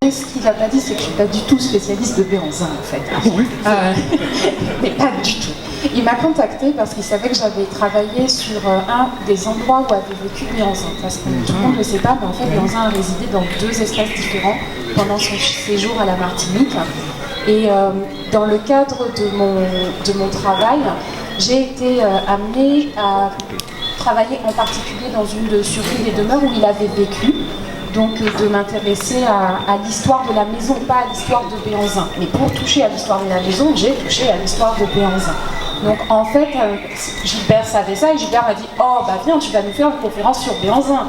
Ce qu'il n'a pas dit, c'est que je ne suis pas du tout spécialiste de Béhanzin, en fait. Mais pas du tout. Il m'a contacté parce qu'il savait que j'avais travaillé sur un des endroits où avait vécu Béhanzin. Parce que tout le monde ne le sait pas, mais en fait, Béhanzin a résidé dans 2 espaces différents pendant son séjour à la Martinique. Et dans le cadre de mon travail, j'ai été amenée à travailler en particulier dans une sur une des demeures où il avait vécu. Donc de m'intéresser à l'histoire de la maison, pas à l'histoire de Béhanzin. Mais pour toucher à l'histoire de la maison, j'ai touché à l'histoire de Béhanzin. Donc en fait, Gilbert savait ça et Gilbert m'a dit « Oh bah viens, tu vas nous faire une conférence sur Béhanzin ».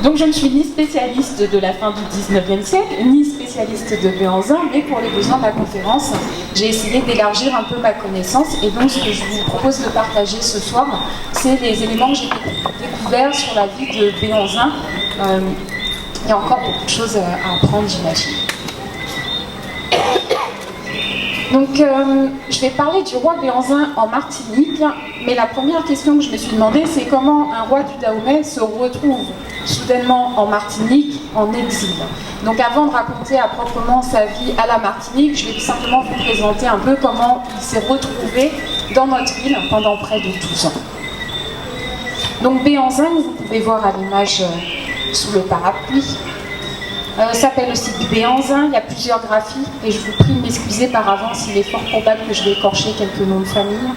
Donc je ne suis ni spécialiste de la fin du 19e siècle, ni spécialiste de Béhanzin, mais pour les besoins de la conférence, j'ai essayé d'élargir un peu ma connaissance. Et donc ce que je vous propose de partager ce soir, c'est les éléments que j'ai découverts sur la vie de Béhanzin. Il y a encore beaucoup de choses à apprendre, j'imagine. Donc, je vais parler du roi Béhanzin en Martinique, mais la première question que je me suis demandé, c'est comment un roi du Dahomey se retrouve soudainement en Martinique, en exil. Donc, avant de raconter à proprement sa vie à la Martinique, je vais simplement vous présenter un peu comment il s'est retrouvé dans notre île pendant près de 12 ans. Donc, Béhanzin, vous pouvez voir à l'image sous le parapluie, s'appelle aussi Béhanzin. Il y a plusieurs graphies et je vous prie de m'excuser par avance, il est fort probable que je vais écorcher quelques noms de famille.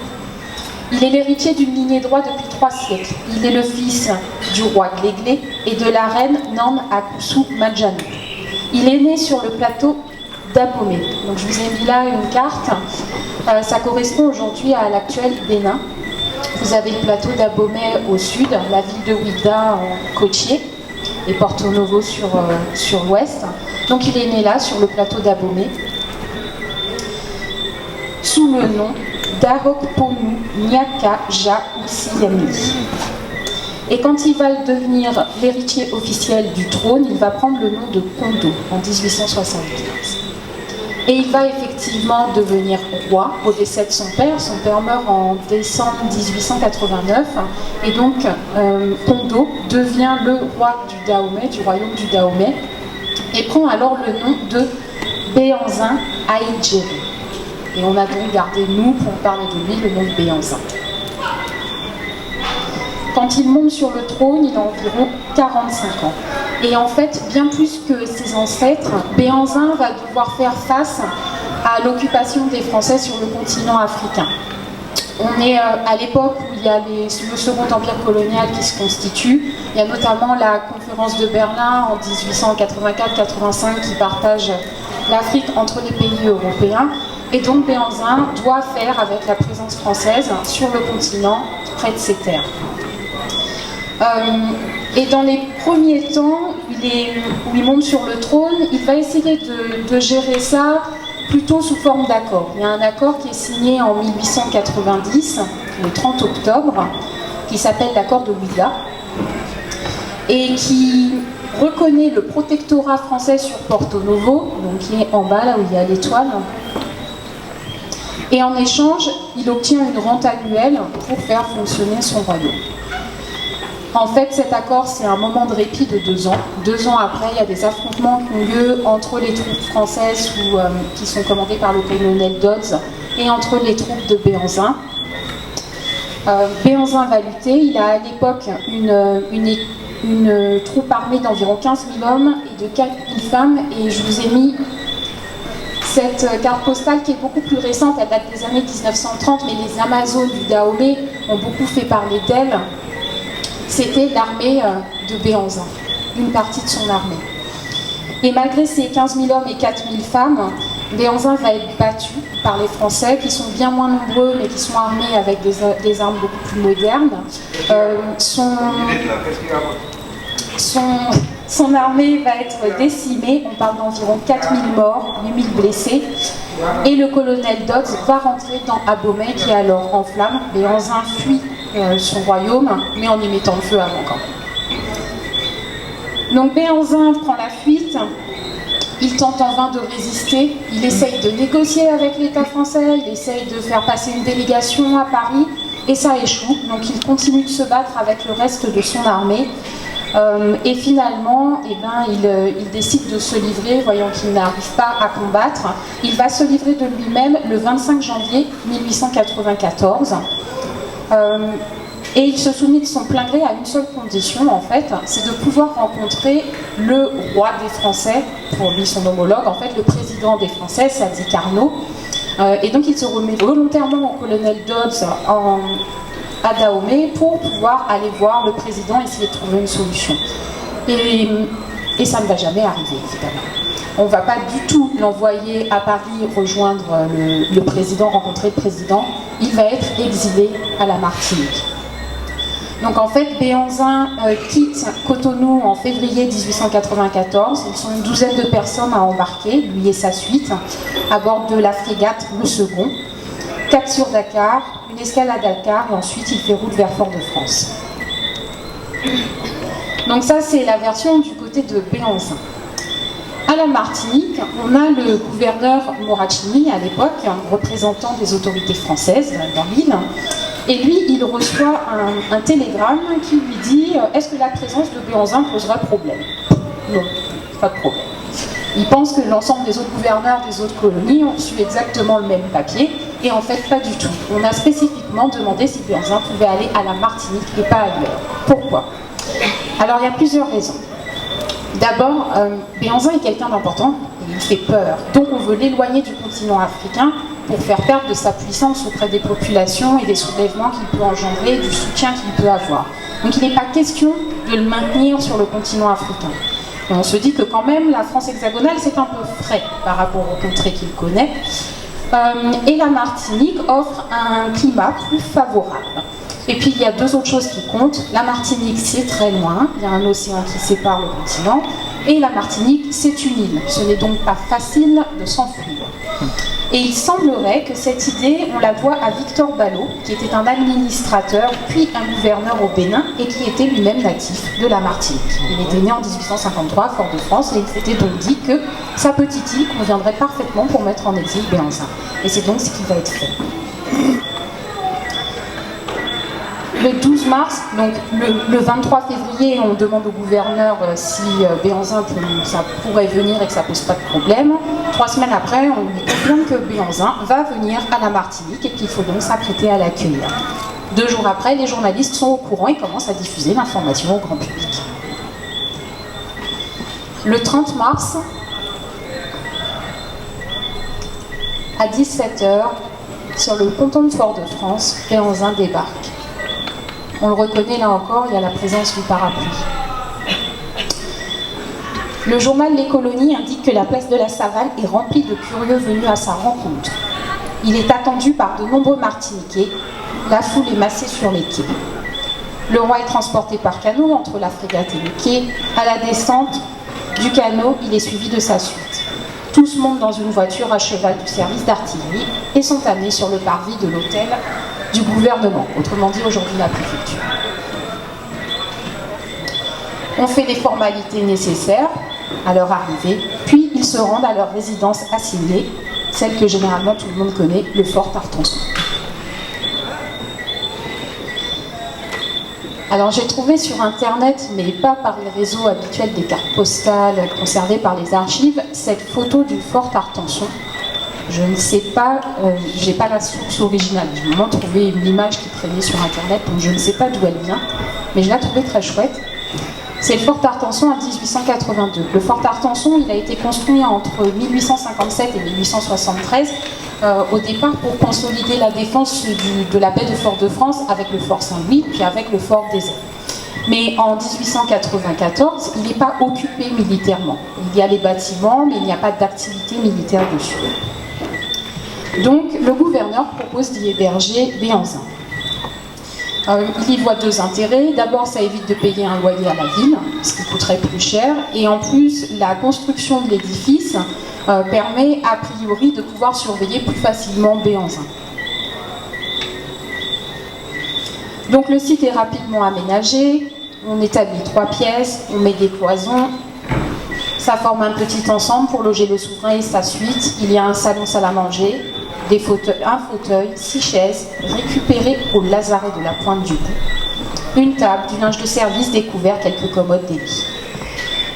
Il est l'héritier d'une lignée droite depuis 3 siècles. Il est le fils du roi Gléglé et de la reine Nan Akoussou Madjano. Il est né sur le plateau d'Abomey. Donc je vous ai mis là une carte. Ça correspond aujourd'hui à l'actuel Bénin. Vous avez le plateau d'Abomey au sud, la ville de Ouidah en côtier, et Porto Novo sur l'ouest. Donc il est né là, sur le plateau d'Abomey, sous le nom d'Arokponu Nyaka Ja Oussiyami. Et quand il va devenir l'héritier officiel du trône, il va prendre le nom de Kondo en 1875. Et il va effectivement devenir roi au décès de son père. Son père meurt en décembre 1889. Et donc, Kondo devient le roi du Dahomey, du royaume du Dahomey, et prend alors le nom de Béhanzin Aïdjeri. Et on a donc gardé, nous, pour parler de lui, le nom de Béhanzin. Quand il monte sur le trône, il a environ 45 ans. Et en fait, bien plus que ses ancêtres, Béhanzin va devoir faire face à l'occupation des Français sur le continent africain. On est à l'époque où il y a le Second Empire colonial qui se constitue. Il y a notamment la conférence de Berlin en 1884-85 qui partage l'Afrique entre les pays européens. Et donc Béhanzin doit faire avec la présence française sur le continent, près de ses terres. Et dans les premiers temps où il monte sur le trône, il va essayer de gérer ça plutôt sous forme d'accord. Il y a un accord qui est signé en 1890, le 30 octobre, qui s'appelle l'accord de Ouidah, et qui reconnaît le protectorat français sur Porto Novo, donc qui est en bas, là où il y a l'étoile. Et en échange, il obtient une rente annuelle pour faire fonctionner son royaume. En fait, cet accord, c'est un moment de répit de 2 ans. 2 ans après, il y a des affrontements qui ont lieu entre les troupes françaises qui sont commandées par le colonel Dodds et entre les troupes de Béhanzin. Béhanzin va lutter. Il a à l'époque une troupe armée d'environ 15 000 hommes et de 4 000 femmes. Et je vous ai mis cette carte postale qui est beaucoup plus récente. Elle date des années 1930, mais les Amazones du Dahomey ont beaucoup fait parler d'elle. C'était l'armée de Béhanzin, une partie de son armée. Et malgré ces 15 000 hommes et 4 000 femmes, Béhanzin va être battu par les Français, qui sont bien moins nombreux, mais qui sont armés avec des armes beaucoup plus modernes. Son armée va être décimée, on parle d'environ 4 000 morts, 8 000 blessés. Et le colonel Dodds va rentrer dans Abomey, qui est alors en flammes. Béhanzin fuit son royaume, mais en y mettant le feu avant quand même. Donc Béhanzin prend la fuite, il tente en vain de résister, il essaye de négocier avec l'État français, il essaye de faire passer une délégation à Paris, et ça échoue. Donc il continue de se battre avec le reste de son armée, Et finalement, eh ben, il décide de se livrer, voyant qu'il n'arrive pas à combattre. Il va se livrer de lui-même le 25 janvier 1894. Et il se soumet de son plein gré à une seule condition, en fait, c'est de pouvoir rencontrer le roi des Français, pour lui son homologue, en fait, le président des Français, Sadi Carnot. Et donc il se remet volontairement au colonel Dodds à Dahomey pour pouvoir aller voir le président et essayer de trouver une solution. Et ça ne va jamais arriver, évidemment. On ne va pas du tout l'envoyer à Paris rejoindre le président, rencontrer le président. Il va être exilé à la Martinique. Donc en fait, Béhanzin quitte Cotonou en février 1894. Ils sont une douzaine de personnes à embarquer, lui et sa suite, à bord de la frégate Le Second. Cap sur Dakar, une escale à Dakar, et ensuite il fait route vers Fort-de-France. Donc ça, c'est la version du côté de Béhanzin. À la Martinique, on a le gouverneur Moracchini, à l'époque, représentant des autorités françaises dans l'île. Et lui, il reçoit un télégramme qui lui dit « Est-ce que la présence de Béhanzin posera problème ?» Non, pas de problème. Il pense que l'ensemble des autres gouverneurs des autres colonies ont reçu exactement le même papier, et en fait, pas du tout. On a spécifiquement demandé si Béhanzin pouvait aller à la Martinique et pas ailleurs. Pourquoi? Alors, il y a plusieurs raisons. D'abord, Béhanzin est quelqu'un d'important, et il fait peur. Donc, on veut l'éloigner du continent africain pour faire perdre de sa puissance auprès des populations et des soulèvements qu'il peut engendrer, du soutien qu'il peut avoir. Donc il n'est pas question de le maintenir sur le continent africain. Et on se dit que quand même, la France hexagonale, c'est un peu frais par rapport aux contrées qu'il connaît. Et la Martinique offre un climat plus favorable. Et puis il y a deux autres choses qui comptent. La Martinique, c'est très loin, il y a un océan qui sépare le continent. Et la Martinique, c'est une île. Ce n'est donc pas facile de s'enfuir. Et il semblerait que cette idée, on la doit à Victor Ballot, qui était un administrateur, puis un gouverneur au Bénin, et qui était lui-même natif de la Martinique. Il était né en 1853 à Fort-de-France, et il s'était donc dit que sa petite île conviendrait parfaitement pour mettre en exil Béhanzin. Et c'est donc ce qui va être fait. Le 12 mars, donc le 23 février, on demande au gouverneur si Béhanzin ça pourrait venir et que ça ne pose pas de problème. 3 semaines après, on lui confirme que Béhanzin va venir à la Martinique et qu'il faut donc s'apprêter à l'accueillir. 2 jours après, les journalistes sont au courant et commencent à diffuser l'information au grand public. Le 30 mars, à 17h, sur le ponton de Fort-de-France, Béhanzin débarque. On le reconnaît là encore, il y a la présence du parapluie. Le journal Les Colonies indique que la place de la Savane est remplie de curieux venus à sa rencontre. Il est attendu par de nombreux Martiniquais. La foule est massée sur les quais. Le roi est transporté par canot entre la frégate et le quai. À la descente du canot, il est suivi de sa suite. Tous montent dans une voiture à cheval du service d'artillerie et sont amenés sur le parvis de l'hôtel du gouvernement, autrement dit aujourd'hui la préfecture. On fait les formalités nécessaires à leur arrivée, puis ils se rendent à leur résidence assignée, celle que généralement tout le monde connaît, le fort Artançon. Alors j'ai trouvé sur internet, mais pas par les réseaux habituels des cartes postales conservées par les archives, cette photo du fort Artançon. Je ne sais pas, j'ai pas la source originale. J'ai vraiment trouvé une image qui traînait sur internet, donc je ne sais pas d'où elle vient, mais je la trouvais très chouette. C'est le fort Artançon en 1882. Le fort Artançon, il a été construit entre 1857 et 1873, au départ pour consolider la défense de la baie de Fort-de-France avec le fort Saint-Louis, puis avec le fort des Ailes. Mais en 1894, il n'est pas occupé militairement. Il y a les bâtiments, mais il n'y a pas d'activité militaire dessus. Donc, le gouverneur propose d'y héberger Béhanzin. Il y voit 2 intérêts. D'abord, ça évite de payer un loyer à la ville, ce qui coûterait plus cher. Et en plus, la construction de l'édifice permet, a priori, de pouvoir surveiller plus facilement Béhanzin. Donc, le site est rapidement aménagé. On établit 3 pièces, on met des cloisons. Ça forme un petit ensemble pour loger le souverain et sa suite. Il y a un salon salle à manger, un fauteuil, 6 chaises, récupérées au lazaret de la Pointe du Bout. une table, du linge de service, des couverts, quelques commodes, des lits.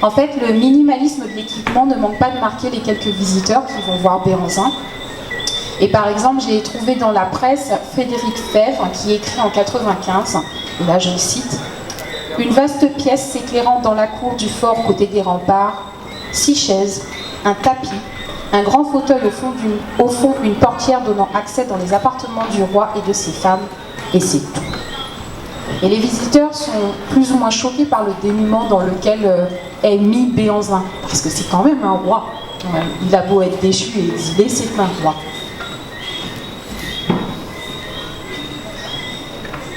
En fait, le minimalisme de l'équipement ne manque pas de marquer les quelques visiteurs qui vont voir Béhanzin. Et par exemple, j'ai trouvé dans la presse Frédéric Fèvre qui écrit en 95, et là je le cite, « Une vaste pièce s'éclairant dans la cour du fort côté des remparts, 6 chaises, un tapis, un grand fauteuil au fond une portière donnant accès dans les appartements du roi et de ses femmes, et c'est tout. » Et les visiteurs sont plus ou moins choqués par le dénuement dans lequel est mis Béhanzin, parce que c'est quand même un roi. Il a beau être déchu et exilé, c'est un roi.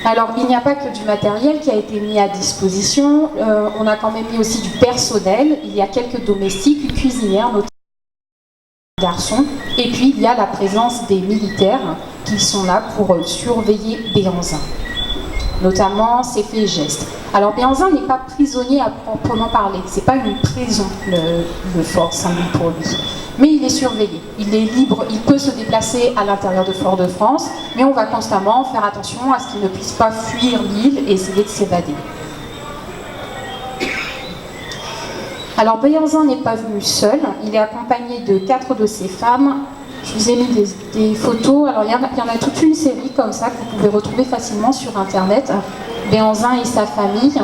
Alors, il n'y a pas que du matériel qui a été mis à disposition, on a quand même mis aussi du personnel, il y a quelques domestiques, une cuisinière, notamment des garçons, et puis il y a la présence des militaires qui sont là pour surveiller Béhanzin, notamment ses faits et gestes. Alors, Béhanzin n'est pas prisonnier à proprement parler, c'est pas une prison, le fort Saint-Louis pour lui. Mais il est surveillé, il est libre, il peut se déplacer à l'intérieur de Fort-de-France, mais on va constamment faire attention à ce qu'il ne puisse pas fuir l'île et essayer de s'évader. Alors Béhanzin n'est pas venu seul, il est accompagné de 4 de ses femmes. Je vous ai mis des photos, alors il y en a toute une série comme ça que vous pouvez retrouver facilement sur internet, Béhanzin et sa famille.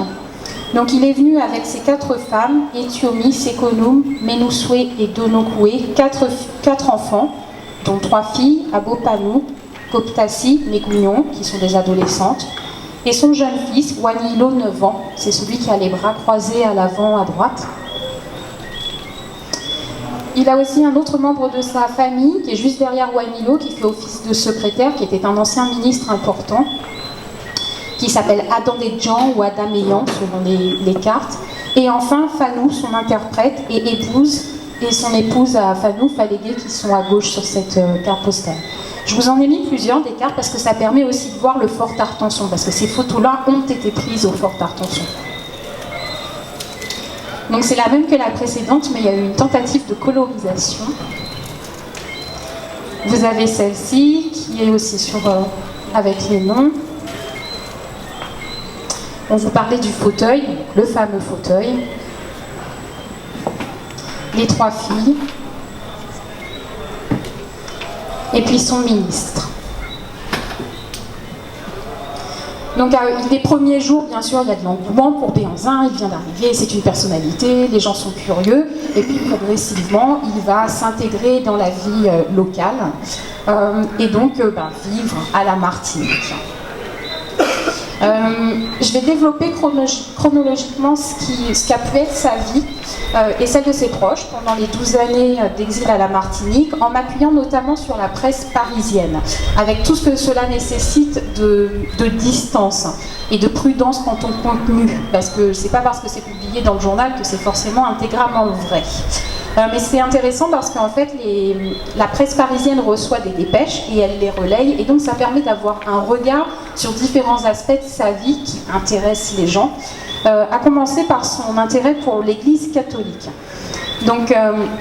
Donc il est venu avec ses 4 femmes, Etiomi, Sekonoum, Menoussoué et Donokoué, 4 enfants, dont 3 filles, Abopanou, Koptassi, Mégougnon, qui sont des adolescentes, et son jeune fils, Wanilo, 9 ans, c'est celui qui a les bras croisés à l'avant à droite. Il a aussi un autre membre de sa famille, qui est juste derrière Wanilo, qui fait office de secrétaire, qui était un ancien ministre important, qui s'appelle Adandedjan ou Adameyan selon les cartes. Et enfin, Fanou, son interprète, et son épouse à Fanou, Falégué, qui sont à gauche sur cette carte postale. Je vous en ai mis plusieurs des cartes parce que ça permet aussi de voir le fort Artenson, parce que ces photos-là ont été prises au fort Artenson. Donc c'est la même que la précédente, mais il y a eu une tentative de colorisation. Vous avez celle-ci, qui est aussi avec les noms. On vous parlait du fauteuil, le fameux fauteuil, les 3 filles, et puis son ministre. Donc les premiers jours, bien sûr, il y a de l'engouement pour Béhanzin, il vient d'arriver, c'est une personnalité, les gens sont curieux, et puis progressivement, il va s'intégrer dans la vie locale, et donc vivre à la Martinique. Je vais développer chronologiquement ce qu'a pu être sa vie et celle de ses proches pendant les 12 années d'exil à la Martinique, en m'appuyant notamment sur la presse parisienne, avec tout ce que cela nécessite de distance et de prudence quant au contenu, parce que c'est pas parce que c'est publié dans le journal que c'est forcément intégralement vrai. Mais c'est intéressant parce qu'en fait, la presse parisienne reçoit des dépêches et elle les relaye, et donc ça permet d'avoir un regard sur différents aspects de sa vie qui intéressent les gens, à commencer par son intérêt pour l'Église catholique. Donc,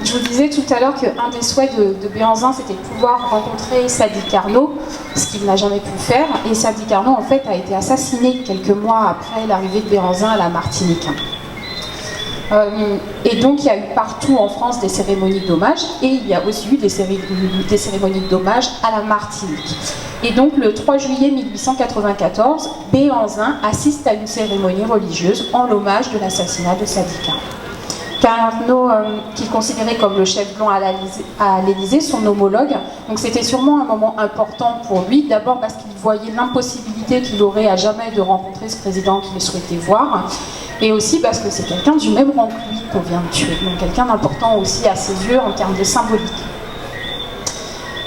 je vous disais tout à l'heure qu'un des souhaits de Béhanzin, c'était de pouvoir rencontrer Sadi Carnot, ce qu'il n'a jamais pu faire, et Sadi Carnot, en fait, a été assassiné quelques mois après l'arrivée de Béhanzin à la Martinique. Et donc il y a eu partout en France des cérémonies d'hommage, et il y a aussi eu des cérémonies d'hommage à la Martinique. Et donc le 3 juillet 1894, Béhanzin assiste à une cérémonie religieuse en l'hommage de l'assassinat de Sadi Carnot, qu'il considérait comme le chef blanc à l'Élysée, son homologue. Donc c'était sûrement un moment important pour lui, d'abord parce qu'il voyait l'impossibilité qu'il aurait à jamais de rencontrer ce président qu'il souhaitait voir, et aussi parce que c'est quelqu'un du même rang que lui qu'on vient de tuer, donc quelqu'un d'important aussi à ses yeux en termes de symbolique.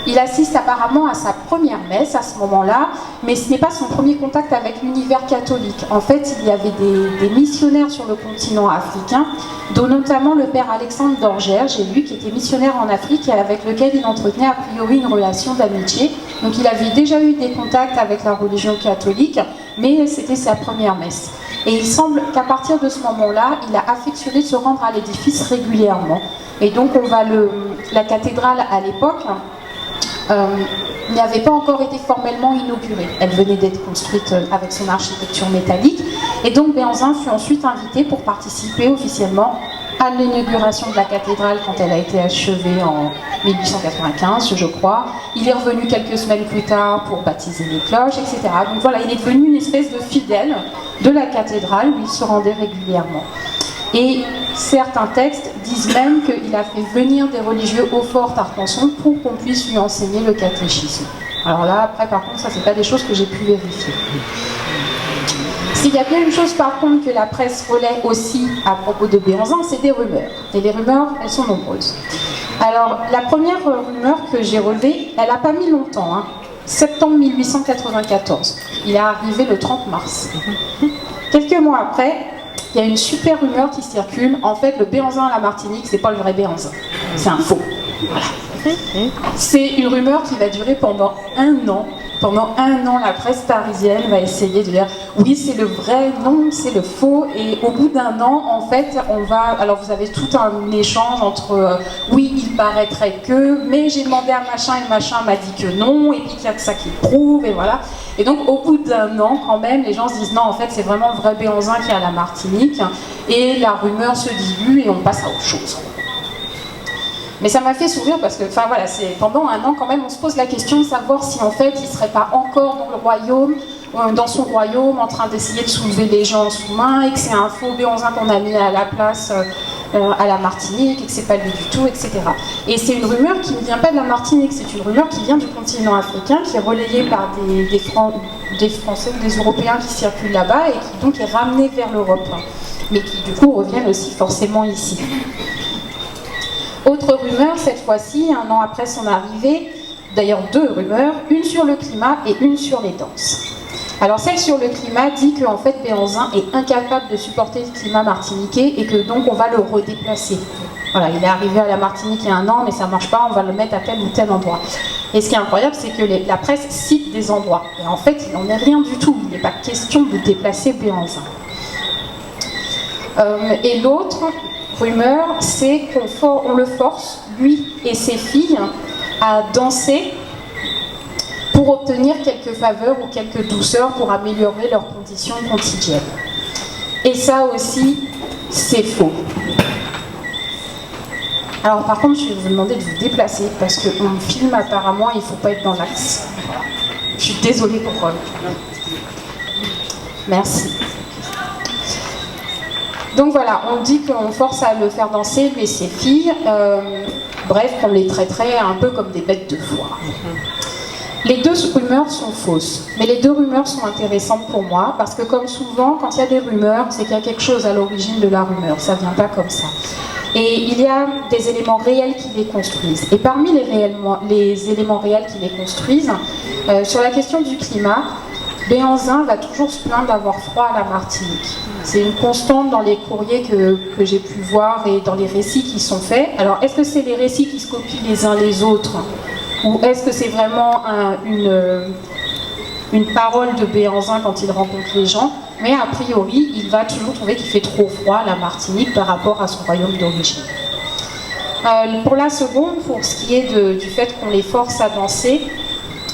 Il assiste apparemment à sa première messe à ce moment-là, mais ce n'est pas son premier contact avec l'univers catholique. En fait, il y avait des missionnaires sur le continent africain, dont notamment le père Alexandre d'Orgère, j'ai lu, qui était missionnaire en Afrique et avec lequel il entretenait a priori une relation d'amitié. Donc il avait déjà eu des contacts avec la religion catholique, mais c'était sa première messe. Et il semble qu'à partir de ce moment-là, il a affectionné se rendre à l'édifice régulièrement. Et donc la cathédrale à l'époque n'avait pas encore été formellement inaugurée. Elle venait d'être construite avec son architecture métallique. Et donc Béhanzin fut ensuite invité pour participer officiellement à l'inauguration de la cathédrale quand elle a été achevée en 1895, je crois. Il est revenu quelques semaines plus tard pour baptiser les cloches, etc. Donc voilà, il est devenu une espèce de fidèle de la cathédrale où il se rendait régulièrement. Et certains textes disent même qu'il a fait venir des religieux au fort Arcanson pour qu'on puisse lui enseigner le catéchisme. Alors là, après, par contre, ça, c'est pas des choses que j'ai pu vérifier. S'il y a bien une chose, par contre, que la presse relaie aussi à propos de Béhanzin, c'est des rumeurs. Et les rumeurs, elles sont nombreuses. Alors, la première rumeur que j'ai relevée, elle n'a pas mis longtemps, hein. Septembre 1894. Il est arrivé le 30 mars. Quelques mois après, il y a une super rumeur qui circule. En fait, le Béhanzin à la Martinique, c'est pas le vrai Béhanzin. C'est un faux. Voilà. C'est une rumeur qui va durer pendant un an. Pendant un an, la presse parisienne va essayer de dire oui, c'est le vrai, non, c'est le faux. Et au bout d'un an, en fait, on va. Alors, vous avez tout un échange entre oui, il paraîtrait que, mais j'ai demandé à machin et machin m'a dit que non, et puis qu'il y a que ça qui prouve, et voilà. Et donc, au bout d'un an, quand même, les gens se disent non, en fait, c'est vraiment le vrai Béhanzin qui est à la Martinique. Et la rumeur se dilue et on passe à autre chose. Mais ça m'a fait sourire parce que, enfin voilà, pendant un an quand même, on se pose la question de savoir si en fait il ne serait pas encore dans le royaume, dans son royaume, en train d'essayer de soulever les gens sous main, et que c'est un faux Béhanzin qu'on a mis à la place à la Martinique, et que c'est pas lui du tout, etc. Et c'est une rumeur qui ne vient pas de la Martinique, c'est une rumeur qui vient du continent africain, qui est relayée par des Français ou des Européens qui circulent là-bas et qui donc est ramenée vers l'Europe, mais qui du coup reviennent aussi forcément ici. Autre rumeur, cette fois-ci, un an après son arrivée, d'ailleurs deux rumeurs, une sur le climat et une sur les danses. Alors celle sur le climat dit qu'en fait Béhanzin est incapable de supporter le climat martiniquais et que donc on va le redéplacer. Voilà, il est arrivé à la Martinique il y a un an, mais ça ne marche pas, on va le mettre à tel ou tel endroit. Et ce qui est incroyable, c'est que la presse cite des endroits. Et en fait, il n'en est rien du tout. Il n'est pas question de déplacer Béhanzin. Et l'autre rumeur, c'est qu'on le force, lui et ses filles, à danser pour obtenir quelques faveurs ou quelques douceurs pour améliorer leurs conditions quotidiennes. Et ça aussi, c'est faux. Alors par contre, je vais vous demander de vous déplacer parce qu'on me filme apparemment, il ne faut pas être dans l'axe. Voilà. Je suis désolée pour eux. Merci. Donc voilà, on dit qu'on force à le faire danser, lui et ses filles. Bref, qu'on les traiterait un peu comme des bêtes de foire. Les deux rumeurs sont fausses, mais les deux rumeurs sont intéressantes pour moi, parce que comme souvent, quand il y a des rumeurs, c'est qu'il y a quelque chose à l'origine de la rumeur, ça ne vient pas comme ça. Et il y a des éléments réels qui les construisent. Et parmi les éléments réels qui les construisent, sur la question du climat, Béhanzin va toujours se plaindre d'avoir froid à la Martinique. C'est une constante dans les courriers que j'ai pu voir et dans les récits qui sont faits. Alors, est-ce que c'est les récits qui se copient les uns les autres? Ou est-ce que c'est vraiment une parole de Béhanzin quand il rencontre les gens? Mais a priori, il va toujours trouver qu'il fait trop froid à la Martinique par rapport à son royaume d'origine. Pour la seconde, pour ce qui est du fait qu'on les force à danser,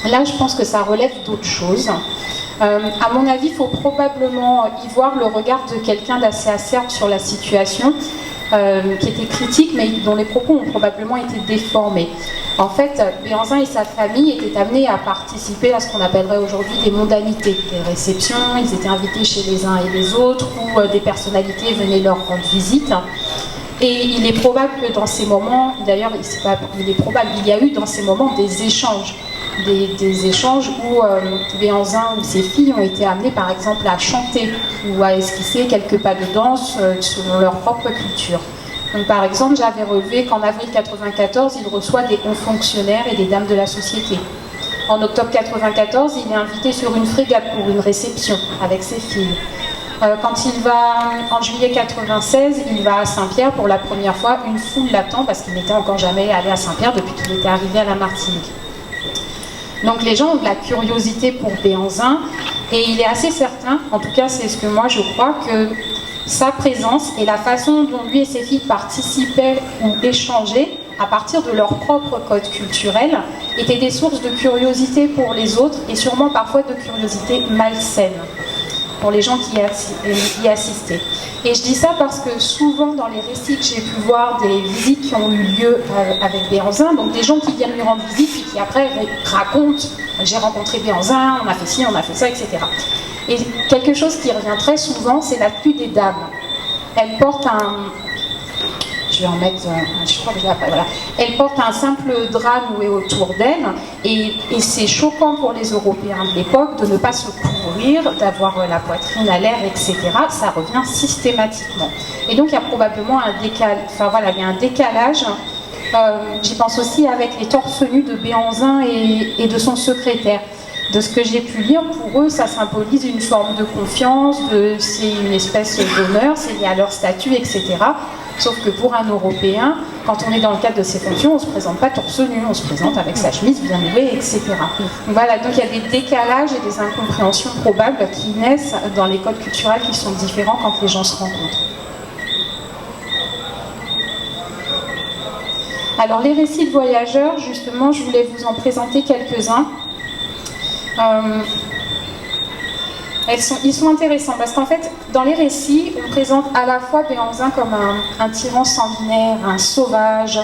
là je pense que ça relève d'autres choses. À mon avis, il faut probablement y voir le regard de quelqu'un d'assez acerbe sur la situation, qui était critique, mais dont les propos ont probablement été déformés. En fait, Béhanzin et sa famille étaient amenés à participer à ce qu'on appellerait aujourd'hui des mondanités, des réceptions. Ils étaient invités chez les uns et les autres, où des personnalités venaient leur rendre visite. Et il est probable que dans ces moments, d'ailleurs, il y a eu dans ces moments des échanges. Des échanges où Béhanzin ou ses filles ont été amenées par exemple à chanter ou à esquisser quelques pas de danse selon leur propre culture. Donc par exemple, j'avais relevé qu'en avril 1994, il reçoit des hauts fonctionnaires et des dames de la société. En octobre 1994, il est invité sur une frégate pour une réception avec ses filles. Quand il va, en juillet 1996, il va à Saint-Pierre pour la première fois, une foule l'attend parce qu'il n'était encore jamais allé à Saint-Pierre depuis qu'il était arrivé à la Martinique. Donc les gens ont de la curiosité pour Béhanzin et il est assez certain, en tout cas c'est ce que moi je crois, que sa présence et la façon dont lui et ses filles participaient ou échangeaient à partir de leur propre code culturel, étaient des sources de curiosité pour les autres et sûrement parfois de curiosité malsaine pour les gens qui y assistaient. Et je dis ça parce que souvent dans les récits que j'ai pu voir des visites qui ont eu lieu avec Béhanzin, donc des gens qui viennent lui rendre visite puis qui après racontent « j'ai rencontré Béhanzin, on a fait ci, on a fait ça, etc. » Et quelque chose qui revient très souvent, c'est la tenue des dames. Elle porte un... Je vais en mettre... je crois que je l'ai après, voilà. Elle porte un simple drap noué autour d'elle et c'est choquant pour les Européens de l'époque de ne pas se couvrir, d'avoir la poitrine à l'air, etc. Ça revient systématiquement. Et donc il y a probablement un décalage. Enfin voilà, il y a un décalage. J'y pense aussi avec les torse nus de Béhanzin et de son secrétaire. De ce que j'ai pu lire, pour eux, ça symbolise une forme de confiance, c'est une espèce d'honneur, c'est lié à leur statut, etc. Sauf que pour un Européen, quand on est dans le cadre de ces fonctions, on ne se présente pas torse nu, on se présente avec sa chemise bien nouée, etc. Donc voilà, donc il y a des décalages et des incompréhensions probables qui naissent dans les codes culturels qui sont différents quand les gens se rencontrent. Alors les récits de voyageurs, justement, je voulais vous en présenter quelques-uns. Ils sont intéressants parce qu'en fait, dans les récits, on présente à la fois Béhanzin comme un tyran sanguinaire, un sauvage,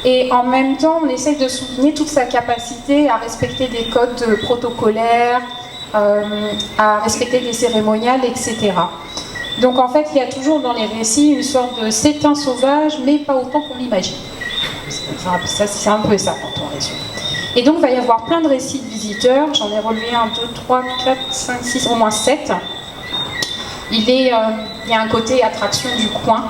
et en même temps, on essaye de souligner toute sa capacité à respecter des codes protocolaires, à respecter des cérémoniales, etc. Donc en fait, il y a toujours dans les récits une sorte de c'est un sauvage, mais pas autant qu'on l'imagine. C'est un peu ça quand on résume. Et donc, il va y avoir plein de récits de visiteurs. J'en ai relevé 1, 2, 3, 4, 5, 6, au moins 7. Il y a un côté attraction du coin.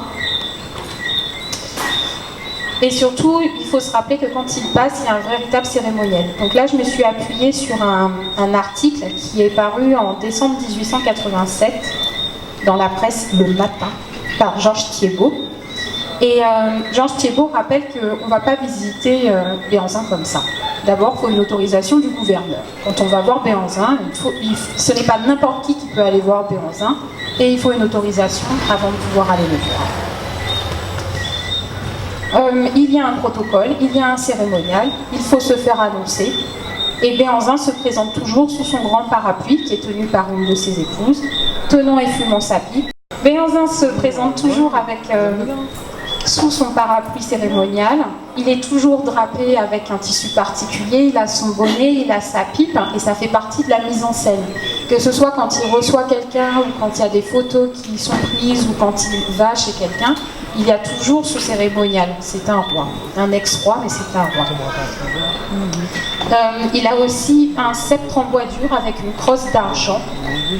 Et surtout, il faut se rappeler que quand il passe, il y a un véritable cérémoniel. Donc là, je me suis appuyée sur un article qui est paru en décembre 1887 dans la presse Le Matin par Georges Thiébaut. Et Georges Thiébaut rappelle qu'on ne va pas visiter Béhanzin comme ça. D'abord, il faut une autorisation du gouverneur. Quand on va voir Béhanzin, ce n'est pas n'importe qui peut aller voir Béhanzin, et il faut une autorisation avant de pouvoir aller le voir. Il y a un protocole, il y a un cérémonial, il faut se faire annoncer, et Béhanzin se présente toujours sous son grand parapluie, qui est tenu par une de ses épouses, tenant et fumant sa pipe. Béhanzin se présente toujours avec... sous son parapluie cérémonial, il est toujours drapé avec un tissu particulier, il a son bonnet, il a sa pipe, et ça fait partie de la mise en scène. Que ce soit quand il reçoit quelqu'un, ou quand il y a des photos qui sont prises, ou quand il va chez quelqu'un, il y a toujours ce cérémonial. C'est un roi, un ex-roi, mais c'est un roi. Il a aussi un sceptre en bois dur avec une crosse d'argent,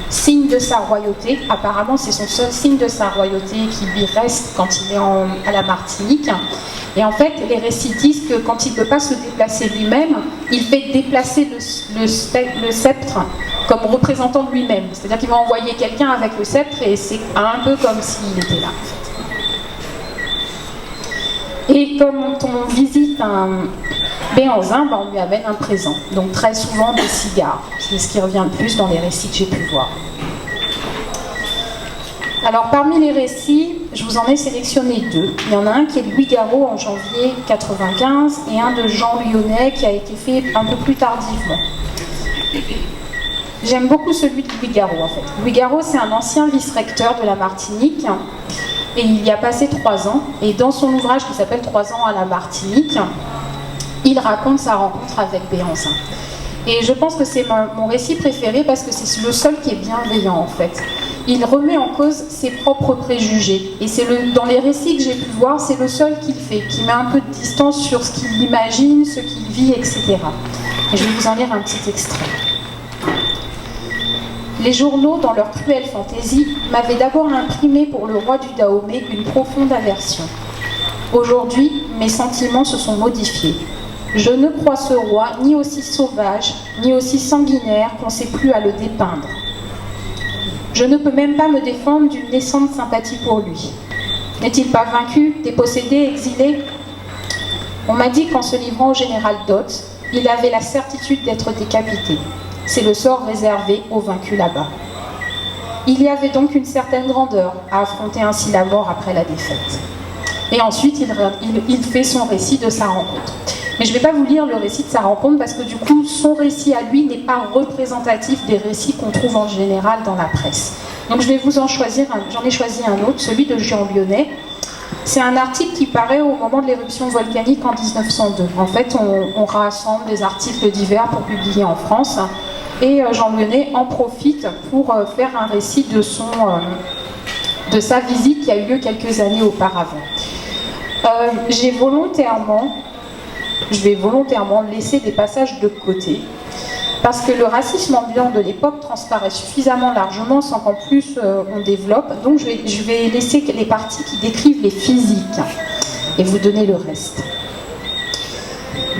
signe de sa royauté. Apparemment, c'est son seul signe de sa royauté qui lui reste quand il est à la Martinique. Et en fait, les récits disent que quand il ne peut pas se déplacer lui-même, il fait déplacer le sceptre comme représentant de lui-même. C'est-à-dire qu'il va envoyer quelqu'un avec le sceptre et c'est un peu comme s'il était là. Et comme on visite un Béhanzin, on lui amène un présent. Donc très souvent des cigares. C'est ce qui revient le plus dans les récits que j'ai pu voir. Alors parmi les récits, je vous en ai sélectionné 2. Il y en a un qui est de Louis Garot en janvier 95 et un de Jean Lyonnais qui a été fait un peu plus tardivement. J'aime beaucoup celui de Louis Garot en fait. Louis Garot, c'est un ancien vice-recteur de la Martinique et il y a passé 3 ans. Et dans son ouvrage qui s'appelle 3 ans à la Martinique, il raconte sa rencontre avec Béhanzin. Et je pense que c'est mon récit préféré parce que c'est le seul qui est bienveillant en fait. Il remet en cause ses propres préjugés. Et c'est dans les récits que j'ai pu voir, c'est le seul qu'il fait, qui met un peu de distance sur ce qu'il imagine, ce qu'il vit, etc. Et je vais vous en lire un petit extrait. Les journaux, dans leur cruelle fantaisie, m'avaient d'abord imprimé pour le roi du Dahomey une profonde aversion. Aujourd'hui, mes sentiments se sont modifiés. Je ne crois ce roi ni aussi sauvage, ni aussi sanguinaire qu'on sait plus à le dépeindre. Je ne peux même pas me défendre d'une naissante sympathie pour lui. N'est-il pas vaincu, dépossédé, exilé? On m'a dit qu'en se livrant au général Dodds, il avait la certitude d'être décapité. C'est le sort réservé aux vaincus là-bas. Il y avait donc une certaine grandeur à affronter ainsi la mort après la défaite. Et ensuite, il fait son récit de sa rencontre. Mais je ne vais pas vous lire le récit de sa rencontre parce que du coup, son récit à lui n'est pas représentatif des récits qu'on trouve en général dans la presse. Donc je vais vous en choisir j'en ai choisi un autre, celui de Jean Lyonnais. C'est un article qui paraît au moment de l'éruption volcanique en 1902. En fait, on rassemble des articles divers pour publier en France. Et Jean Lyonnais en profite pour faire un récit de sa visite qui a eu lieu quelques années auparavant. Je vais volontairement laisser des passages de côté, parce que le racisme ambiant de l'époque transparaît suffisamment largement sans qu'en plus on développe. Donc je vais laisser les parties qui décrivent les physiques et vous donner le reste.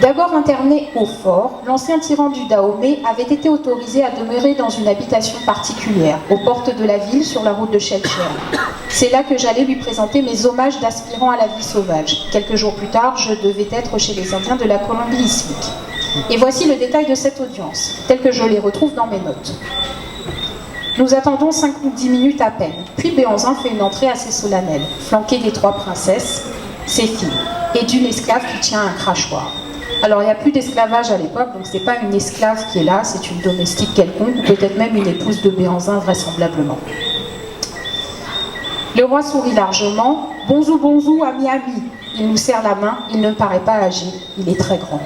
D'abord interné au fort, l'ancien tyran du Dahomey avait été autorisé à demeurer dans une habitation particulière, aux portes de la ville, sur la route de Shelcher. C'est là que j'allais lui présenter mes hommages d'aspirant à la vie sauvage. Quelques jours plus tard, je devais être chez les Indiens de la Colombie-Ismique. Et voici le détail de cette audience, tel que je les retrouve dans mes notes. Nous attendons 5 ou 10 minutes à peine, puis Béhanzin fait une entrée assez solennelle, flanquée des 3 princesses, ses filles, et d'une esclave qui tient un crachoir. Alors il n'y a plus d'esclavage à l'époque, donc c'est pas une esclave qui est là, c'est une domestique quelconque, ou peut-être même une épouse de Béhanzin vraisemblablement. Le roi sourit largement. « Bonzou, bonzou, ami, ami !» Il nous serre la main, il ne paraît pas âgé, il est très grand.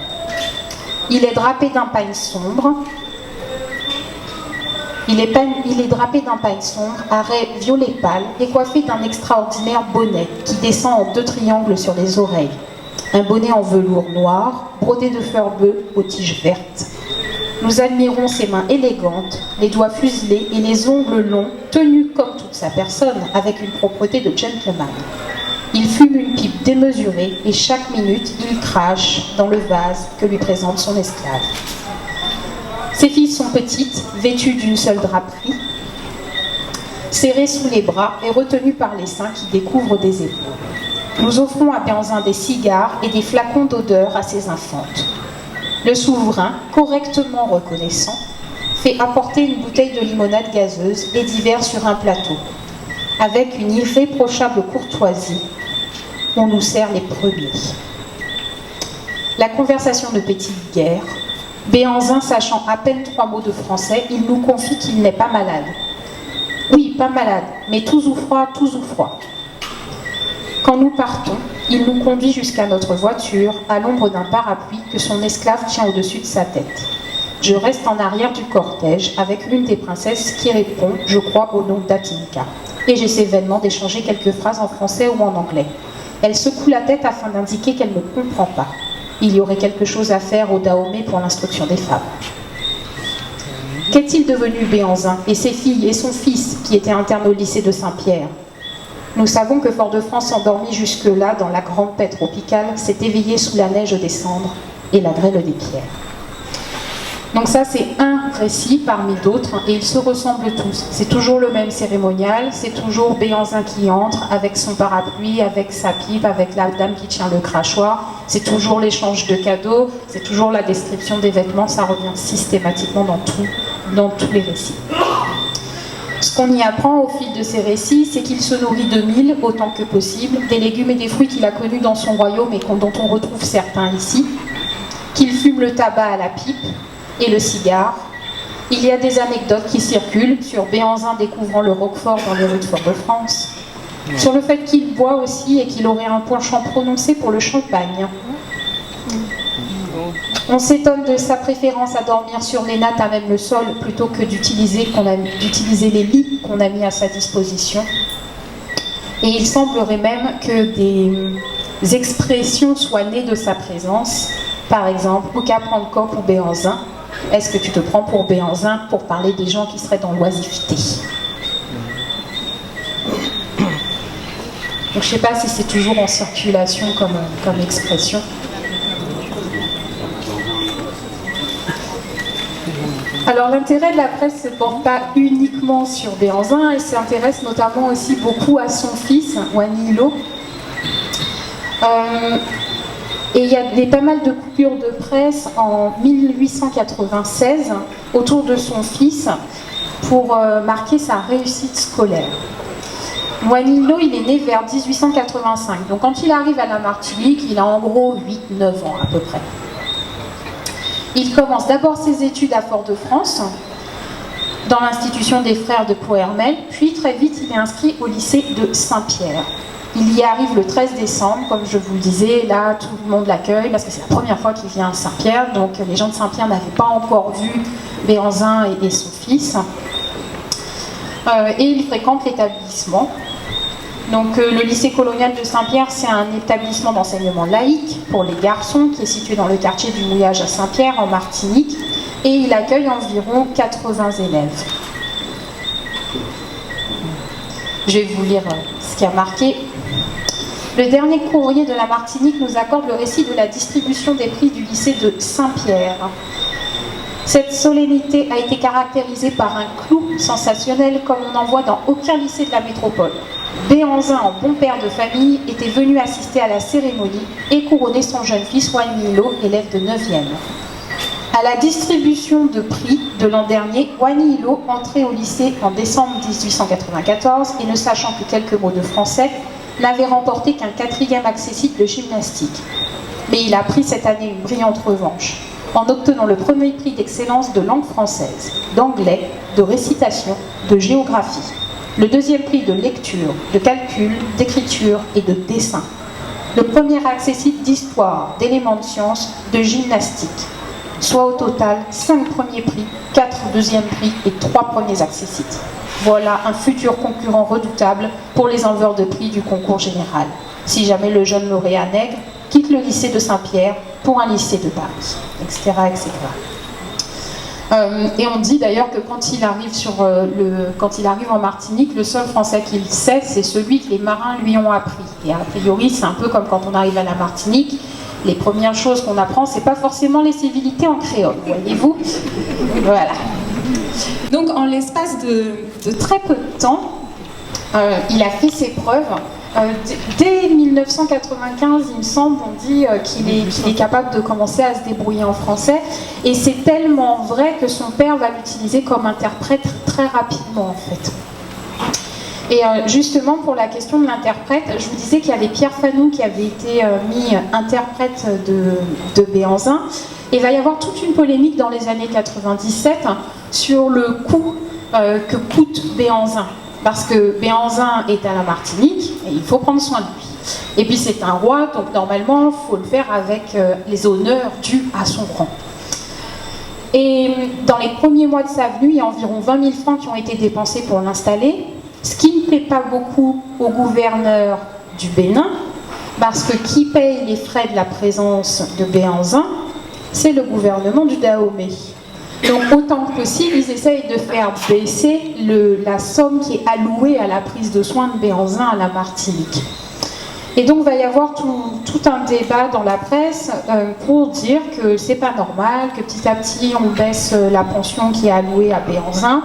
Il est drapé d'un pagne sombre. Il est drapé d'un pagne sombre, à raies violet pâle, et coiffé d'un extraordinaire bonnet qui descend en 2 triangles sur les oreilles. Un bonnet en velours noir, brodé de fleurs bleues aux tiges vertes. Nous admirons ses mains élégantes, les doigts fuselés et les ongles longs, tenus comme toute sa personne, avec une propreté de gentleman. Il fume une pipe démesurée et chaque minute, il crache dans le vase que lui présente son esclave. Ses filles sont petites, vêtues d'une seule draperie, serrées sous les bras et retenues par les seins qui découvrent des épaules. Nous offrons à Béhanzin des cigares et des flacons d'odeur à ses infantes. Le souverain, correctement reconnaissant, fait apporter une bouteille de limonade gazeuse et divers sur un plateau. Avec une irréprochable courtoisie, on nous sert les premiers. La conversation de petite guerre, Béhanzin sachant à peine 3 mots de français, il nous confie qu'il n'est pas malade. Oui, pas malade, mais tous ou froid, tous ou froid. Quand nous partons, il nous conduit jusqu'à notre voiture, à l'ombre d'un parapluie que son esclave tient au-dessus de sa tête. Je reste en arrière du cortège avec l'une des princesses qui répond, je crois, au nom d'Atinka. Et j'essaie vainement d'échanger quelques phrases en français ou en anglais. Elle secoue la tête afin d'indiquer qu'elle ne comprend pas. Il y aurait quelque chose à faire au Dahomey pour l'instruction des femmes. Qu'est-il devenu Béhanzin et ses filles et son fils qui étaient internes au lycée de Saint-Pierre? Nous savons que Fort-de-France, endormi jusque-là dans la grande paix tropicale, s'est éveillé sous la neige des cendres et la grêle des pierres. Donc ça, c'est un récit parmi d'autres, et ils se ressemblent tous. C'est toujours le même cérémonial, c'est toujours Béhanzin qui entre avec son parapluie, avec sa pipe, avec la dame qui tient le crachoir. C'est toujours l'échange de cadeaux, c'est toujours la description des vêtements, ça revient systématiquement dans tous les récits. Ce qu'on y apprend au fil de ces récits, c'est qu'il se nourrit de mille, autant que possible, des légumes et des fruits qu'il a connus dans son royaume et dont on retrouve certains ici, qu'il fume le tabac à la pipe et le cigare. Il y a des anecdotes qui circulent sur Béhanzin découvrant le Roquefort dans les rues de Fort-de-France, sur le fait qu'il boit aussi et qu'il aurait un penchant prononcé pour le champagne. On s'étonne de sa préférence à dormir sur les nattes à même le sol plutôt que d'utiliser les lits qu'on a mis à sa disposition. Et il semblerait même que des expressions soient nées de sa présence. Par exemple, ou qu'à prendre quoi pour Béhanzin? Est-ce que tu te prends pour Béhanzin pour parler des gens qui seraient dans l'oisiveté? Donc je ne sais pas si c'est toujours en circulation comme expression. Alors l'intérêt de la presse ne se porte pas uniquement sur Béhanzin, elle s'intéresse notamment aussi beaucoup à son fils, Wanilo. Et il y a pas mal de coupures de presse en 1896 autour de son fils pour marquer sa réussite scolaire. Juanilo, il est né vers 1885. Donc quand il arrive à la Martinique, il a en gros 8-9 ans à peu près. Il commence d'abord ses études à Fort-de-France, dans l'institution des frères de Ploërmel, puis très vite il est inscrit au lycée de Saint-Pierre. Il y arrive le 13 décembre, comme je vous le disais, là tout le monde l'accueille parce que c'est la première fois qu'il vient à Saint-Pierre, donc les gens de Saint-Pierre n'avaient pas encore vu Béhanzin et son fils. Et il fréquente l'établissement. Donc le lycée colonial de Saint-Pierre, c'est un établissement d'enseignement laïque pour les garçons qui est situé dans le quartier du Mouillage à Saint-Pierre en Martinique et il accueille environ 80 élèves. Je vais vous lire ce qui a marqué. Le dernier courrier de la Martinique nous accorde le récit de la distribution des prix du lycée de Saint-Pierre. Cette solennité a été caractérisée par un clou sensationnel comme on n'en voit dans aucun lycée de la métropole. Béhanzin, en bon père de famille, était venu assister à la cérémonie et couronner son jeune fils Juanilo, élève de 9e. À la distribution de prix de l'an dernier, Juanilo entrait au lycée en décembre 1894 et ne sachant que quelques mots de français, n'avait remporté qu'un 4e accessit de gymnastique. Mais il a pris cette année une brillante revanche, en obtenant le premier prix d'excellence de langue française, d'anglais, de récitation, de géographie, le 2e prix de lecture, de calcul, d'écriture et de dessin, le premier accessit d'histoire, d'éléments de sciences, de gymnastique, soit au total 5 premiers prix, 4 deuxièmes prix et 3 premiers accessits. Voilà un futur concurrent redoutable pour les enleveurs de prix du concours général, si jamais le jeune lauréat nègre quitte le lycée de Saint-Pierre pour un lycée de Paris, etc. etc. Et on dit d'ailleurs que quand il arrive en Martinique, le seul français qu'il sait, c'est celui que les marins lui ont appris. Et a priori, c'est un peu comme quand on arrive à la Martinique, les premières choses qu'on apprend, c'est pas forcément les civilités en créole, voyez-vous. Voilà. Donc en l'espace de très peu de temps, il a fait ses preuves. Dès 1995, il me semble, on dit qu'il est capable de commencer à se débrouiller en français. Et c'est tellement vrai que son père va l'utiliser comme interprète très rapidement, en fait. Et justement, pour la question de l'interprète, je vous disais qu'il y avait Pierre Fanou qui avait été mis interprète de Béhanzin. Et il va y avoir toute une polémique dans les années 97 sur le coût que coûte Béhanzin. Parce que Béhanzin est à la Martinique et il faut prendre soin de lui. Et puis c'est un roi, donc normalement il faut le faire avec les honneurs dus à son rang. Et dans les premiers mois de sa venue, il y a environ 20 000 francs qui ont été dépensés pour l'installer, ce qui ne plaît pas beaucoup au gouverneur du Bénin, parce que qui paye les frais de la présence de Béhanzin, c'est le gouvernement du Dahomey. Donc autant que possible, ils essayent de faire baisser la somme qui est allouée à la prise de soins de Béhanzin à la Martinique. Et donc il va y avoir tout un débat dans la presse pour dire que c'est pas normal, que petit à petit on baisse la pension qui est allouée à Béhanzin.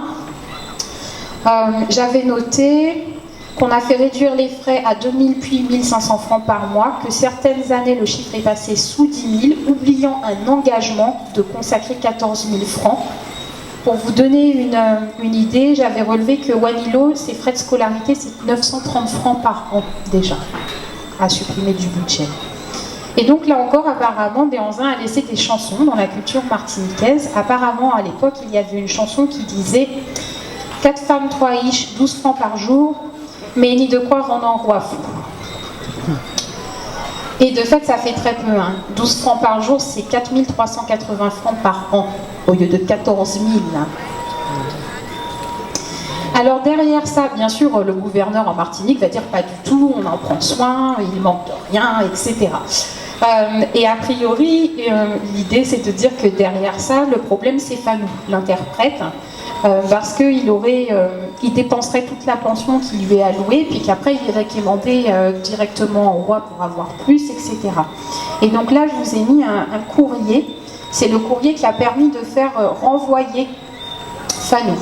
J'avais noté qu'on a fait réduire les frais à 2000 puis 1500 francs par mois, que certaines années le chiffre est passé sous 10 000, oubliant un engagement de consacrer 14 000 francs. Pour vous donner une idée, j'avais relevé que Juanilo, ses frais de scolarité, c'est 930 francs par an déjà, à supprimer du budget. Et donc là encore, apparemment, Béhanzin a laissé des chansons dans la culture martiniquaise. Apparemment, à l'époque, il y avait une chanson qui disait « 4 femmes, 3 iches, 12 francs par jour », mais ni de quoi rendre en roi fou. Et de fait, ça fait très peu. 12 francs par jour, c'est 4 380 francs par an, au lieu de 14 000. Alors derrière ça, bien sûr, le gouverneur en Martinique va dire pas du tout, on en prend soin, il manque de rien, etc. Et a priori, l'idée c'est de dire que derrière ça, le problème c'est Fanou, l'interprète, parce qu'il il dépenserait toute la pension qui lui est allouée, puis qu'après il irait quémander directement au roi pour avoir plus, etc. Et donc là, je vous ai mis un courrier, c'est le courrier qui a permis de faire renvoyer Fanou.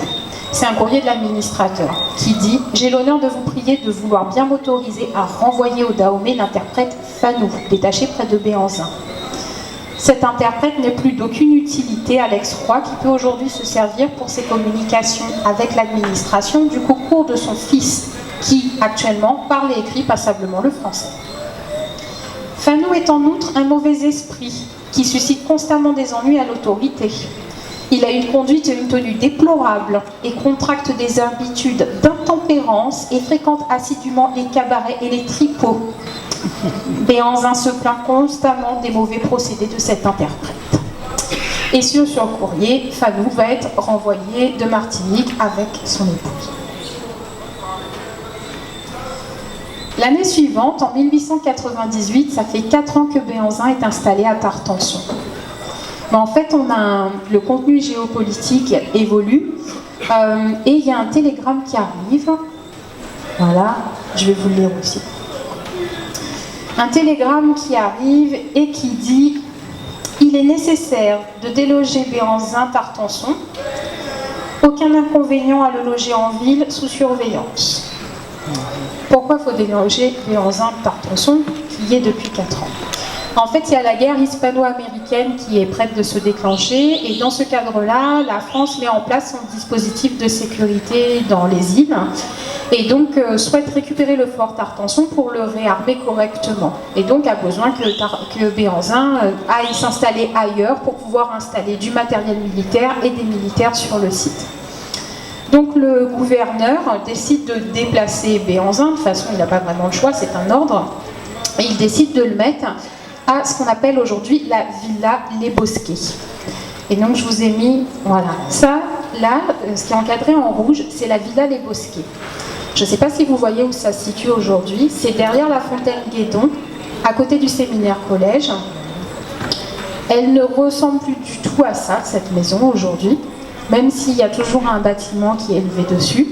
C'est un courrier de l'administrateur qui dit « J'ai l'honneur de vous prier de vouloir bien m'autoriser à renvoyer au Dahomey l'interprète Fanou, détaché près de Béhanzin. Cet interprète n'est plus d'aucune utilité à l'ex-roi qui peut aujourd'hui se servir pour ses communications avec l'administration du concours de son fils, qui actuellement parle et écrit passablement le français. Fanou est en outre un mauvais esprit qui suscite constamment des ennuis à l'autorité. Il a une conduite et une tenue déplorables et contracte des habitudes d'intempérance et fréquente assidûment les cabarets et les tripots. Béhanzin se plaint constamment des mauvais procédés de cet interprète. Et sur le courrier, Fanou va être renvoyé de Martinique avec son épouse. L'année suivante, en 1898, ça fait 4 ans que Béhanzin est installé à Tartançon. Mais en fait, le contenu géopolitique évolue et il y a un télégramme qui arrive. Voilà, je vais vous le lire aussi. Un télégramme qui arrive et qui dit « Il est nécessaire de déloger Béhanzin Tartançon. Aucun inconvénient à le loger en ville sous surveillance. » Pourquoi il faut déloger Béhanzin Tartançon qui y est depuis 4 ans? En fait, il y a la guerre hispano-américaine qui est prête de se déclencher et dans ce cadre-là, la France met en place son dispositif de sécurité dans les îles et donc souhaite récupérer le fort Tartançon pour le réarmer correctement. Et donc a besoin que Béhanzin aille s'installer ailleurs pour pouvoir installer du matériel militaire et des militaires sur le site. Donc le gouverneur décide de déplacer Béhanzin, de toute façon il n'a pas vraiment le choix, c'est un ordre, et il décide de le mettre à ce qu'on appelle aujourd'hui la Villa Les Bosquets. Et donc je vous ai mis, voilà, ça, là, ce qui est encadré en rouge, c'est la Villa Les Bosquets. Je ne sais pas si vous voyez où ça se situe aujourd'hui, c'est derrière la fontaine Guédon, à côté du séminaire collège. Elle ne ressemble plus du tout à ça, cette maison aujourd'hui, même s'il y a toujours un bâtiment qui est élevé dessus.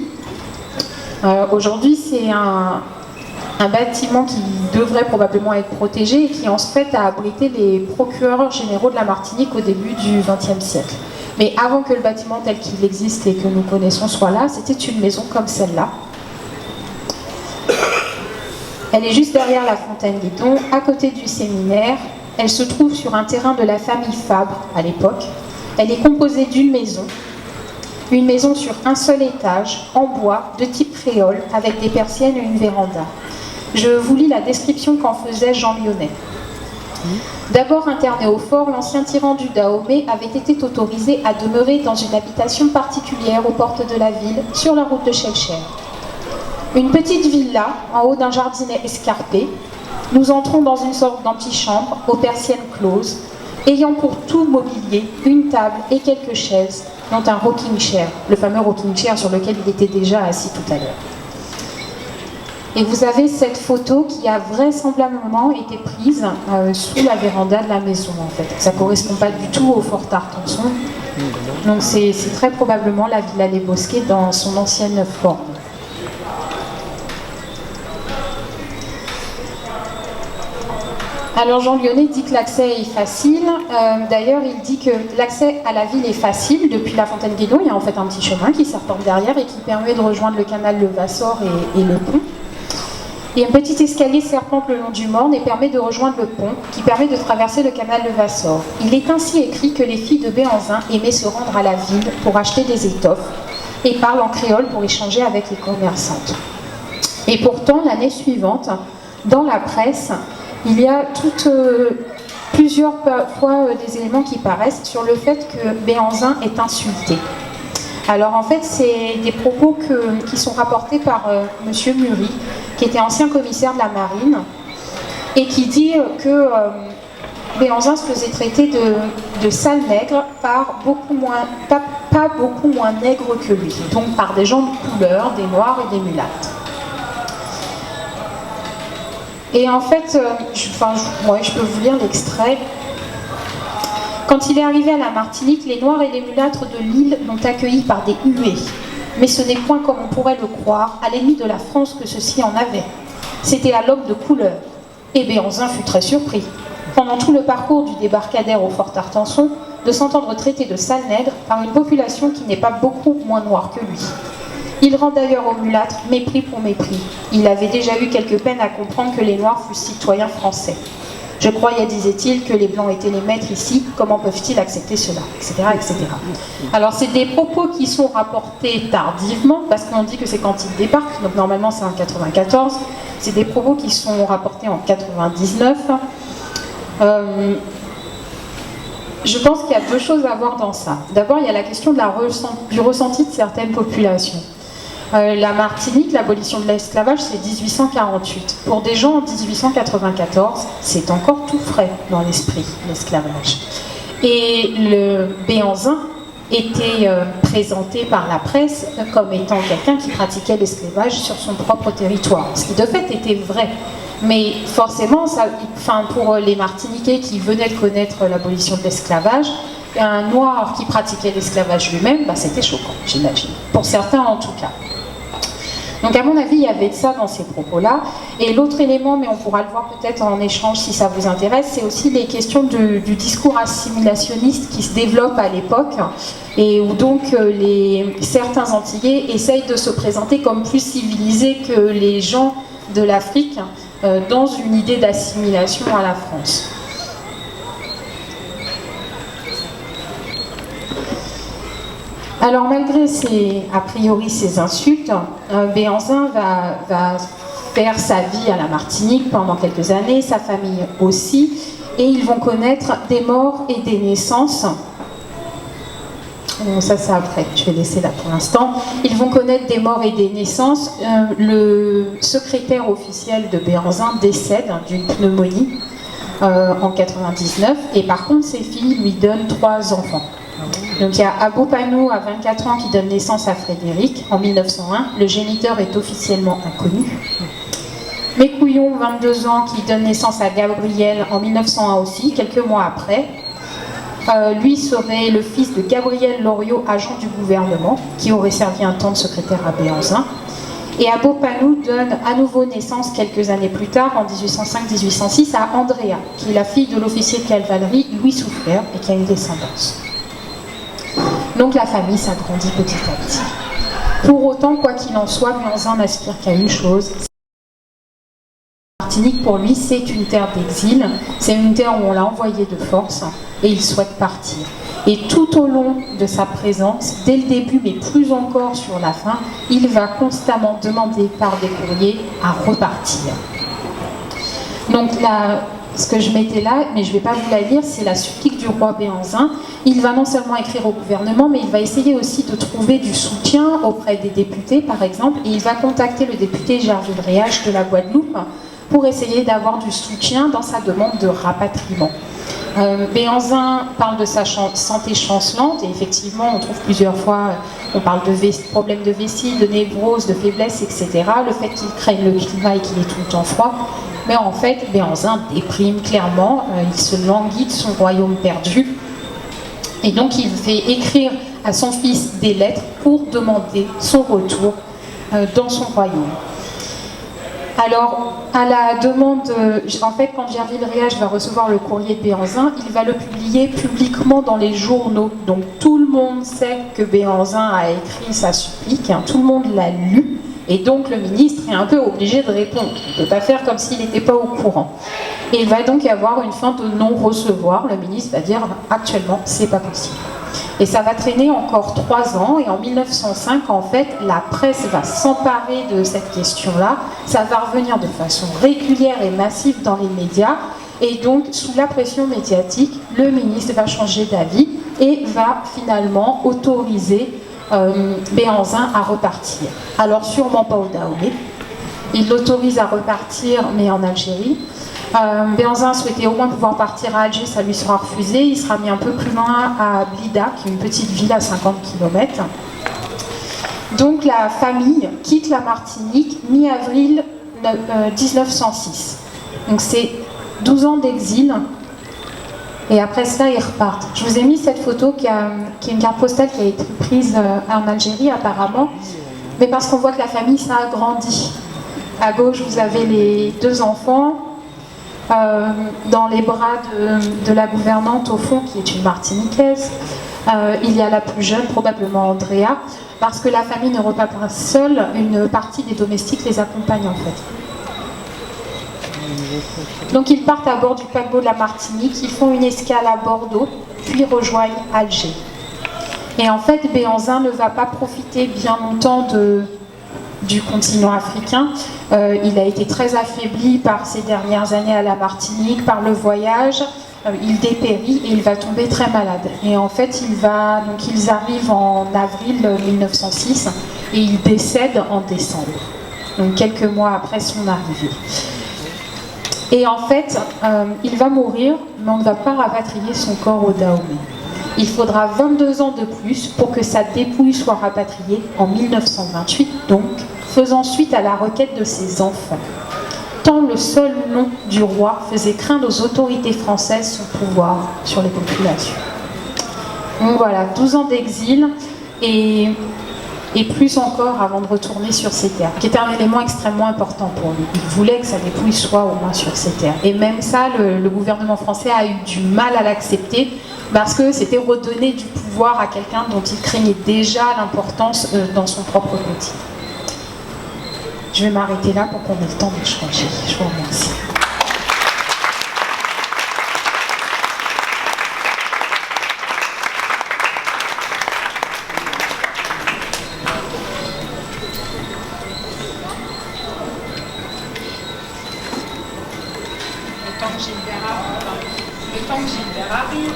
Aujourd'hui, c'est un bâtiment qui devrait probablement être protégé et qui en fait a abrité les procureurs généraux de la Martinique au début du XXe siècle. Mais avant que le bâtiment tel qu'il existe et que nous connaissons soit là, c'était une maison comme celle-là. Elle est juste derrière la fontaine Guédon, à côté du séminaire. Elle se trouve sur un terrain de la famille Fabre à l'époque. Elle est composée d'une maison sur un seul étage, en bois, de type créole, avec des persiennes et une véranda. Je vous lis la description qu'en faisait Jean Lyonnais. D'abord interné au fort, l'ancien tyran du Dahomey avait été autorisé à demeurer dans une habitation particulière aux portes de la ville, sur la route de Schellcher. Une petite villa, en haut d'un jardinet escarpé. Nous entrons dans une sorte d'antichambre, aux persiennes closes, ayant pour tout mobilier une table et quelques chaises, dont un rocking chair, le fameux rocking chair sur lequel il était déjà assis tout à l'heure. Et vous avez cette photo qui a vraisemblablement été prise sous la véranda de la maison, en fait. Ça ne correspond pas du tout au fort Tartançon. Donc c'est très probablement la Villa Les Bosquets dans son ancienne forme. Alors Jean Lyonnais dit que l'accès est facile. D'ailleurs, il dit que l'accès à la ville est facile. Depuis la fontaine Guédon, il y a en fait un petit chemin qui serpente derrière et qui permet de rejoindre le canal Levassor et le pont. Et un petit escalier serpente le long du Morne et permet de rejoindre le pont, qui permet de traverser le canal Levassor. Il est ainsi écrit que les filles de Béhanzin aimaient se rendre à la ville pour acheter des étoffes et parlent en créole pour échanger avec les commerçantes. Et pourtant, l'année suivante, dans la presse, il y a plusieurs fois des éléments qui paraissent sur le fait que Béhanzin est insulté. Alors en fait, c'est des propos qui sont rapportés par Monsieur Mury, qui était ancien commissaire de la marine, et qui dit que Béhanzin se faisait traiter de sale nègre par pas beaucoup moins nègre que lui, donc par des gens de couleur, des noirs et des mulattes. Et en fait, je peux vous lire l'extrait. Quand il est arrivé à la Martinique, les Noirs et les mulâtres de l'île l'ont accueilli par des huées. Mais ce n'est point, comme on pourrait le croire, à l'ennemi de la France que ceux-ci en avaient. C'était à l'homme de couleur. Et Béhanzin fut très surpris, pendant tout le parcours du débarcadère au fort Tartançon, de s'entendre traiter de sale nègre par une population qui n'est pas beaucoup moins noire que lui. Il rend d'ailleurs aux mulâtres mépris pour mépris. Il avait déjà eu quelques peines à comprendre que les Noirs fussent citoyens français. Je croyais, disait-il, que les Blancs étaient les maîtres ici, comment peuvent-ils accepter cela, etc., etc. Alors c'est des propos qui sont rapportés tardivement, parce qu'on dit que c'est quand ils débarquent, donc normalement c'est en 94, c'est des propos qui sont rapportés en 99. Je pense qu'il y a deux choses à voir dans ça. D'abord, il y a la question du ressenti de certaines populations. La Martinique, l'abolition de l'esclavage, c'est 1848. Pour des gens en 1894, c'est encore tout frais dans l'esprit, l'esclavage. Et le Béhanzin était présenté par la presse comme étant quelqu'un qui pratiquait l'esclavage sur son propre territoire, ce qui de fait était vrai. Mais forcément, pour les Martiniquais qui venaient de connaître l'abolition de l'esclavage, un noir qui pratiquait l'esclavage lui-même, c'était choquant, j'imagine. Pour certains en tout cas. Donc à mon avis, il y avait de ça dans ces propos-là. Et l'autre élément, mais on pourra le voir peut-être en échange si ça vous intéresse, c'est aussi les questions du discours assimilationniste qui se développe à l'époque et où donc certains Antillais essayent de se présenter comme plus civilisés que les gens de l'Afrique dans une idée d'assimilation à la France. Alors malgré a priori ces insultes, Béhanzin va faire sa vie à la Martinique pendant quelques années, sa famille aussi, et ils vont connaître des morts et des naissances. Bon, ça c'est après, je vais laisser là pour l'instant. Ils vont connaître des morts et des naissances. Le secrétaire officiel de Béhanzin décède d'une pneumonie en 99, et par contre ses filles lui donnent 3 enfants. Donc il y a Abou Panou à 24 ans qui donne naissance à Frédéric en 1901. Le géniteur est officiellement inconnu. Mécouillon, 22 ans, qui donne naissance à Gabriel en 1901 aussi, quelques mois après. Lui serait le fils de Gabriel Loriot, agent du gouvernement, qui aurait servi un temps de secrétaire à Béhanzin. Et Abou Panou donne à nouveau naissance quelques années plus tard, en 1805-1806, à Andrea, qui est la fille de l'officier de cavalerie Louis Souffleur et qui a une descendance. Donc la famille s'agrandit petit à petit. Pour autant, quoi qu'il en soit, Béhanzin n'aspire qu'à une chose. Martinique, pour lui, c'est une terre d'exil. C'est une terre où on l'a envoyé de force et il souhaite partir. Et tout au long de sa présence, dès le début, mais plus encore sur la fin, il va constamment demander par des courriers à repartir. Donc ce que je mettais là, mais je ne vais pas vous la lire, c'est la supplique du roi Béhanzin. Il va non seulement écrire au gouvernement, mais il va essayer aussi de trouver du soutien auprès des députés, par exemple, et il va contacter le député Gerville Réage de la Guadeloupe pour essayer d'avoir du soutien dans sa demande de rapatriement. Béhanzin parle de sa santé chancelante, et effectivement, on trouve plusieurs fois, on parle de problèmes de vessie, de névrose, de faiblesse, etc. Le fait qu'il craigne le climat et qu'il est tout le temps froid. Mais en fait, Béhanzin déprime clairement, il se languit de son royaume perdu. Et donc, il fait écrire à son fils des lettres pour demander son retour dans son royaume. Alors, à la demande, en fait, quand Gerville Réage va recevoir le courrier de Béhanzin, il va le publier publiquement dans les journaux. Donc, tout le monde sait que Béhanzin a écrit sa supplique, tout le monde l'a lu. Et donc le ministre est un peu obligé de répondre. Il ne peut pas faire comme s'il n'était pas au courant. Et il va donc y avoir une fin de non-recevoir. Le ministre va dire actuellement, c'est pas possible. Et ça va traîner encore 3 ans. Et en 1905, en fait, la presse va s'emparer de cette question-là. Ça va revenir de façon régulière et massive dans les médias. Et donc, sous la pression médiatique, le ministre va changer d'avis et va finalement autoriser Béhanzin à repartir. Alors sûrement pas au Dahomey, il l'autorise à repartir mais en Algérie. Béhanzin souhaitait au moins pouvoir partir à Alger, ça lui sera refusé, il sera mis un peu plus loin à Blida, qui est une petite ville à 50 km. Donc la famille quitte la Martinique mi-avril 1906. Donc c'est 12 ans d'exil. Et après cela, ils repartent. Je vous ai mis cette photo qui est une carte postale qui a été prise en Algérie apparemment, mais parce qu'on voit que la famille s'agrandit. À gauche, vous avez les 2 enfants, dans les bras de la gouvernante au fond, qui est une Martiniquaise. Il y a la plus jeune, probablement Andrea, parce que la famille ne repart pas seule, une partie des domestiques les accompagne en fait. Donc ils partent à bord du paquebot de la Martinique, ils font une escale à Bordeaux, puis rejoignent Alger. Et en fait, Béhanzin ne va pas profiter bien longtemps du continent africain. Il a été très affaibli par ces dernières années à la Martinique, par le voyage. Il dépérit et il va tomber très malade. Et en fait, ils arrivent en avril 1906 et il décède en décembre, donc quelques mois après son arrivée. Et en fait, il va mourir, mais on ne va pas rapatrier son corps au Dahomey. Il faudra 22 ans de plus pour que sa dépouille soit rapatriée en 1928, donc faisant suite à la requête de ses enfants. Tant le seul nom du roi faisait craindre aux autorités françaises son pouvoir sur les populations. Donc voilà, 12 ans d'exil et plus encore avant de retourner sur ses terres, qui était un élément extrêmement important pour lui. Il voulait que sa dépouille soit au moins sur ses terres. Et même ça, le gouvernement français a eu du mal à l'accepter parce que c'était redonner du pouvoir à quelqu'un dont il craignait déjà l'importance dans son propre quotidien. Je vais m'arrêter là pour qu'on ait le temps d'échanger. Je vous remercie.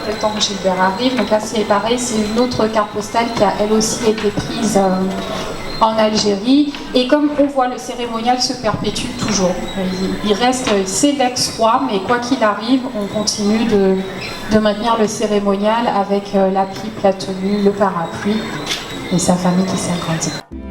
Le temps que Gilbert arrive, donc là c'est pareil, c'est une autre carte postale qui a elle aussi été prise en Algérie, et comme on voit, le cérémonial se perpétue toujours. Il reste, c'est l'ex-roi, mais quoi qu'il arrive, on continue de maintenir le cérémonial avec la pipe, la tenue, le parapluie et sa famille qui s'agrandit.